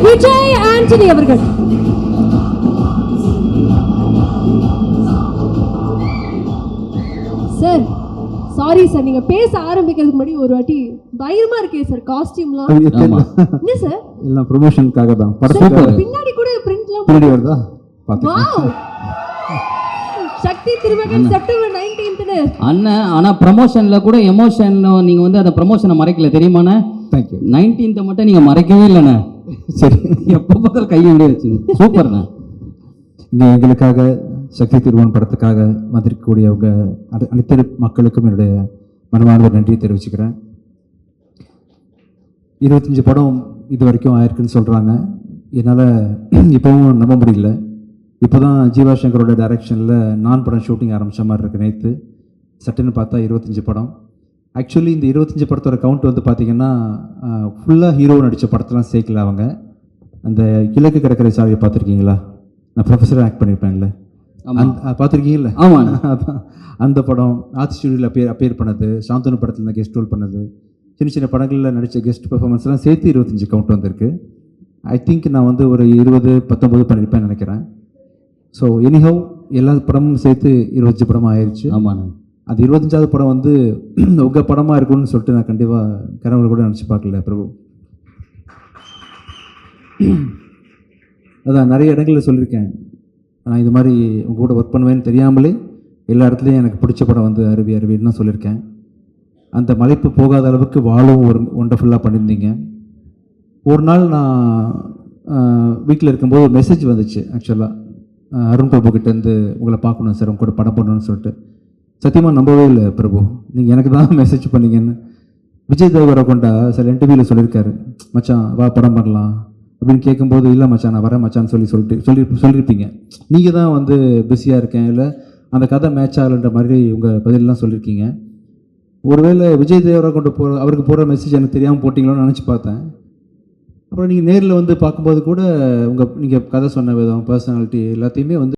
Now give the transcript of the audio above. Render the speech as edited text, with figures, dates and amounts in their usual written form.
விஜய் ஆண்டனி அவர்கள். Sir sorry sir, நீங்க பேச ஆரம்பிக்கிறதுக்கு முன்னாடி ஒரு வாட்டி பயமா இருக்கே சார் காஸ்டியூம்லாம். என்ன சார் எல்லாம் ப்ரமோஷனுக்காக தான். பின்னாடி கூட பிரிண்ட்லாம் பின்னாடி வருதா? வாவ், சக்தி திருமகன் செப்டம்பர் 19th அண்ணன். ஆனா ப்ரமோஷன்ல கூட எமோஷன் நீங்க வந்து அந்த ப்ரமோஷனை மறைக்கல தெரியுமாண்ணே? தேங்க்யூ. 19th மட்டும் நீங்க மறைக்கவே இல்லைண்ணே. சரி, எப்போ பார்த்தாலும் கையை விட வச்சுங்க. சூப்பர்ண்ணே. இங்கே எங்களுக்காக சக்தி திருமகன் படத்துக்காக வந்திருக்கக்கூடியவங்க அனைத்து மக்களுக்கும் என்னுடைய மனமார்ந்த நன்றியை தெரிவிச்சுக்கிறேன். 25 படம் இது வரைக்கும் ஆயிருக்குன்னு சொல்கிறாங்க. என்னால் இப்போவும் நம்ப முடியல. இப்போ தான் ஜீவா சங்கரோட டைரக்ஷனில் நான் படம் ஷூட்டிங் ஆரம்பித்த மாதிரி இருக்குது. நேற்று சட்டுன்னு பார்த்தா 25 படம். ஆக்சுவலி இந்த 25 படத்தோட கவுண்ட் வந்து பார்த்திங்கன்னா ஃபுல்லாக ஹீரோ நடித்த படத்தெல்லாம் சேர்க்கல அவங்க. அந்த கிழக்கு கடற்கரை சாலையை பார்த்துருக்கீங்களா? நான் ப்ரொஃபஸராக ஆக்ட் பண்ணியிருப்பேன்ல, பார்த்துருக்கீங்கல்ல? ஆமாம். அதான் அந்த படம். ஆர்ட் ஸ்டுடியோவில் அப்பேர் பண்ணது, சாந்தனு படத்தில் நான் கெஸ்ட் ரோல் பண்ணது, சின்ன சின்ன படங்களில் நடித்த கெஸ்ட் பெர்ஃபார்மன்ஸ்லாம் சேர்த்து 25 கவுண்ட் வந்திருக்கு. ஐ திங்க் நான் வந்து ஒரு 20-19 பண்ணியிருப்பேன்னு நினைக்கிறேன். ஸோ எனிஹவ் எல்லா படமும் சேர்த்து 25 படமாக ஆயிடுச்சு. ஆமாண்ணா. அது 25வது படம் வந்து உங்கள் படமாக இருக்கும்னு சொல்லிட்டு நான் கண்டிப்பாக கனவுல கூட நினச்சி பார்க்கல பிரபு. அதான் நிறைய இடங்களில் சொல்லியிருக்கேன், நான் இது மாதிரி உங்கள் கூட ஒர்க் பண்ணுவேன்னு தெரியாமலே எல்லா இடத்துலையும் எனக்கு பிடிச்ச படம் வந்து அருவி அருவின்னு தான் சொல்லியிருக்கேன். அந்த மலைப்பு போகாத அளவுக்கு வாழும் ஒரு ஒண்டர்ஃபுல்லாக பண்ணியிருந்தீங்க. ஒரு நாள் நான் வீட்டில் இருக்கும்போது ஒரு மெசேஜ் வந்துச்சு. ஆக்சுவலாக அருண் பிரபு கிட்டேருந்து உங்களை பார்க்கணும் சார், உங்க கூட படம் பண்ணணும்னு சொல்லிட்டு. சத்தியமாக நம்பவே இல்லை பிரபு, நீங்கள் எனக்கு தான் மெசேஜ் பண்ணீங்கன்னு. விஜய் தேவரகொண்டா சில இன்டர்வியூவில் சொல்லியிருக்காரு, மச்சான் வா படம் பண்ணலாம் அப்படின்னு கேட்கும்போது, இல்லை மச்சான் நான் வரேன் மச்சான்னு சொல்லியிருப்பீங்க. நீங்கள் தான் வந்து பிஸியாக இருக்கேன், இல்லை அந்த கதை மேட்ச் ஆகலைன்ற மாதிரி உங்கள் பதிலெலாம் சொல்லியிருக்கீங்க. ஒருவேளை விஜய் தேவரகொண்ட அவருக்கு போகிற மெசேஜ் எனக்கு தெரியாமல் போட்டிங்களோன்னு நினச்சி பார்த்தேன். அப்புறம் நீங்கள் நேரில் வந்து பார்க்கும்போது கூட நீங்கள் கதை சொன்ன விதம், பர்சனாலிட்டி எல்லாத்தையுமே வந்து